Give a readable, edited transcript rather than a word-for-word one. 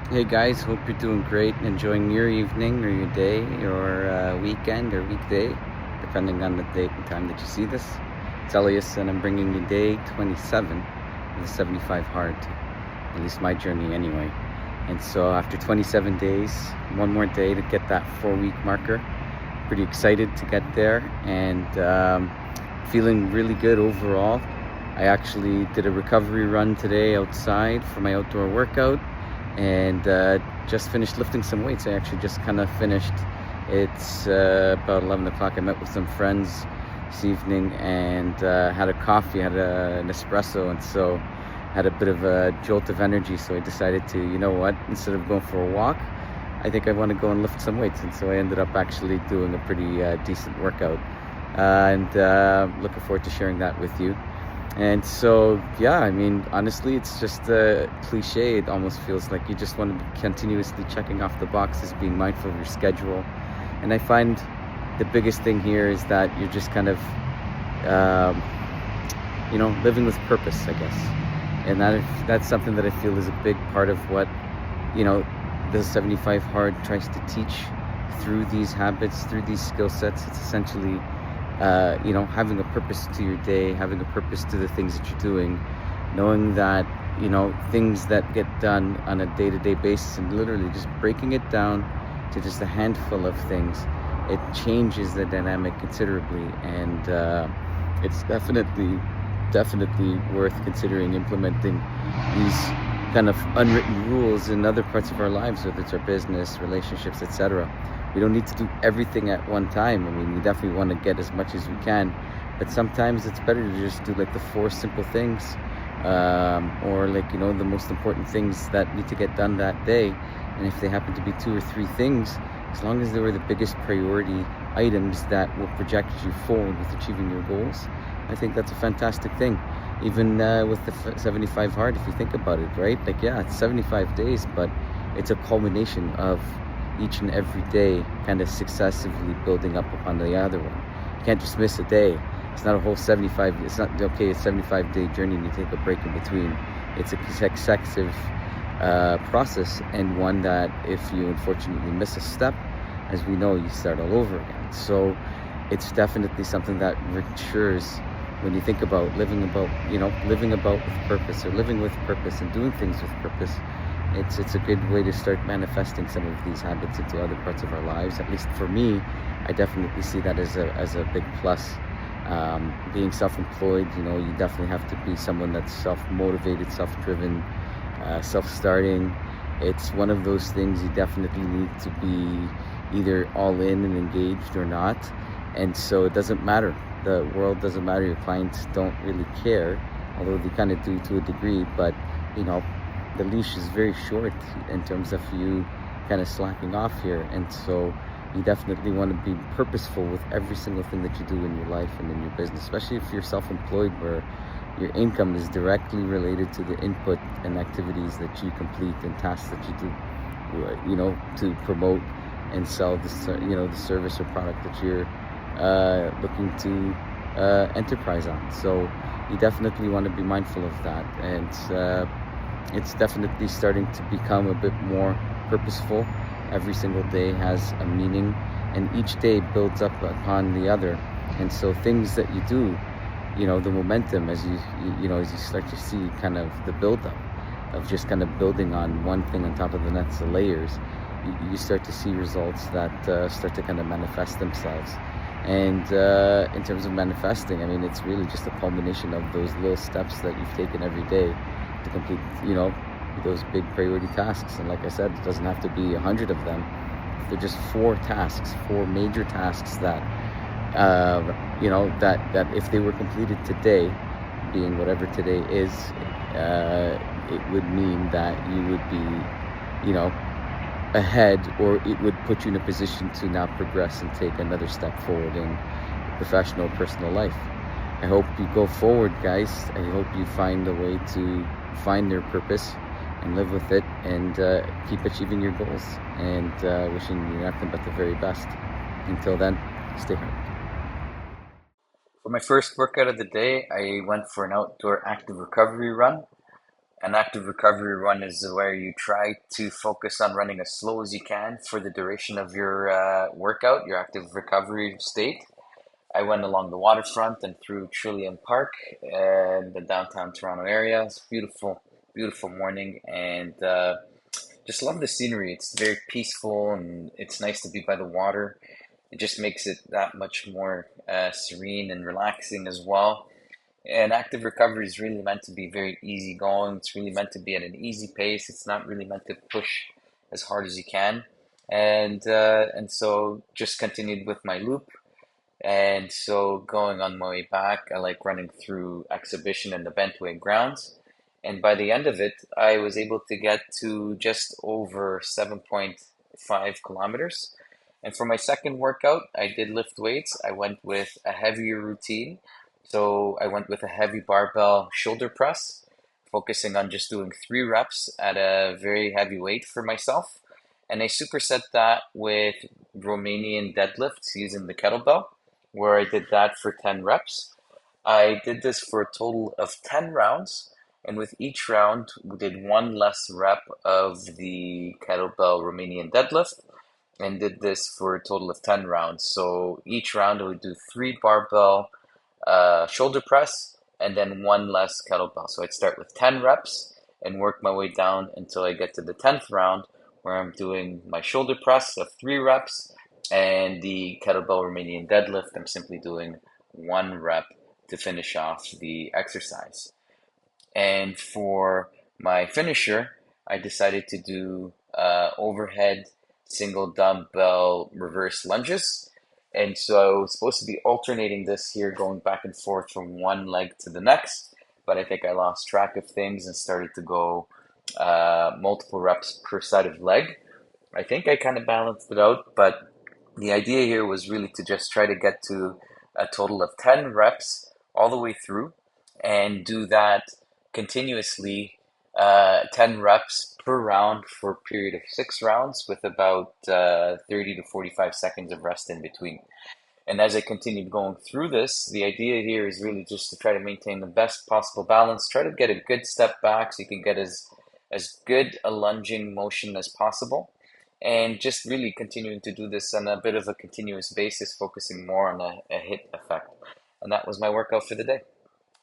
Hey guys, hope you're doing great and enjoying your evening or your day or weekend or weekday, depending on the date and time that you see this. It's Elias, and I'm bringing you day 27 of the 75 hard, at least my journey anyway. And so after 27 days, one more day to get that 4-week marker. Pretty excited to get there and feeling really good overall. I actually did a recovery run today outside for my outdoor workout and just finished lifting some weights. I actually just kind of finished. It's about 11 o'clock. I met with some friends this evening and had a coffee, had an espresso, and so had a bit of a jolt of energy. So I decided to, you know what, instead of going for a walk, I think I want to go and lift some weights. And so I ended up actually doing a pretty decent workout. And looking forward to sharing that with you. And so, yeah, I mean, honestly, it's just a cliche. It almost feels like you just want to be continuously checking off the boxes, being mindful of your schedule. And I find the biggest thing here is that you're just kind of, um, living with purpose, I guess. And that's something that I feel is a big part of what, the 75 Hard tries to teach through these habits, through these skill sets. It's essentially having a purpose to your day, having a purpose to the things that you're doing, knowing that, things that get done on a day-to-day basis and literally just breaking it down to just a handful of things, it changes the dynamic considerably. And it's definitely worth considering implementing these kind of unwritten rules in other parts of our lives, whether it's our business, relationships, etc. We don't need to do everything at one time. I mean, we definitely want to get as much as we can, but sometimes it's better to just do like the 4 simple things, or the most important things that need to get done that day. And if they happen to be 2 or 3 things, as long as they were the biggest priority items that will project you forward with achieving your goals, I think that's a fantastic thing. Even with the 75 hard, if you think about it, right? Like, yeah, it's 75 days, but it's a culmination of each and every day kind of successively building up upon the other one. You can't just miss a day. It's not a whole 75. It's not okay. It's a 75-day journey and you take a break in between. It's a successive process, and one that if you unfortunately miss a step, as we know, you start all over again. So it's definitely something that matures when you think about living about with purpose, or living with purpose and doing things with purpose. It's a good way to start manifesting some of these habits into other parts of our lives. At least for me, I definitely see that as a big plus. Being self-employed, you definitely have to be someone that's self-motivated, self-driven, self-starting. It's one of those things you definitely need to be either all in and engaged or not. And so it doesn't matter. The world doesn't matter. Your clients don't really care, although they kind of do to a degree. But the leash is very short in terms of you kind of slacking off here. And so you definitely want to be purposeful with every single thing that you do in your life and in your business, especially if you're self-employed, where your income is directly related to the input and activities that you complete and tasks that you do, to promote and sell the service or product that you're looking to enterprise on. So you definitely want to be mindful of that. And it's definitely starting to become a bit more purposeful. Every single day has a meaning, and each day builds up upon the other. And so things that you do, the momentum as as you start to see kind of the buildup of just kind of building on one thing on top of the next, the layers, you start to see results that start to kind of manifest themselves. And in terms of manifesting, I mean, it's really just a culmination of those little steps that you've taken every day to complete, those big priority tasks. And like I said, it doesn't have to be 100 of them. If they're just 4 tasks, 4 major tasks that, that if they were completed today, being whatever today is, it would mean that you would be, ahead, or it would put you in a position to now progress and take another step forward in professional, personal life. I hope you go forward, guys. I hope you find a way to find their purpose and live with it, and keep achieving your goals. And wishing you nothing but the very best. Until then, stay hard. For my first workout of the day, I went for an outdoor active recovery run. An active recovery run is where you try to focus on running as slow as you can for the duration of your workout, your active recovery state. I went along the waterfront and through Trillium Park in the downtown Toronto area. It's beautiful, beautiful morning, and just love the scenery. It's very peaceful and it's nice to be by the water. It just makes it that much more serene and relaxing as well. And active recovery is really meant to be very easy going. It's really meant to be at an easy pace. It's not really meant to push as hard as you can. And so just continued with my loop. And so going on my way back, I like running through Exhibition and the Bentway grounds. And by the end of it, I was able to get to just over 7.5 kilometers. And for my second workout, I did lift weights. I went with a heavier routine. So I went with a heavy barbell shoulder press, focusing on just doing 3 reps at a very heavy weight for myself. And I superset that with Romanian deadlifts using the kettlebell, where I did that for 10 reps. I did this for a total of 10 rounds, and with each round, we did one less rep of the kettlebell Romanian deadlift, and did this for a total of 10 rounds. So each round, I would do 3 barbell shoulder press and then one less kettlebell. So I'd start with 10 reps and work my way down until I get to the 10th round, where I'm doing my shoulder press of 3 reps and the kettlebell Romanian deadlift. I'm simply doing 1 rep to finish off the exercise. And for my finisher, I decided to do overhead single dumbbell reverse lunges. And so I was supposed to be alternating this here, going back and forth from one leg to the next. But I think I lost track of things and started to go multiple reps per side of leg. I think I kind of balanced it out, but the idea here was really to just try to get to a total of 10 reps all the way through and do that continuously, 10 reps per round for a period of 6 rounds with about 30 to 45 seconds of rest in between. And as I continued going through this, the idea here is really just to try to maintain the best possible balance, try to get a good step back so you can get as good a lunging motion as possible. And just really continuing to do this on a bit of a continuous basis, focusing more on a hit effect. And that was my workout for the day.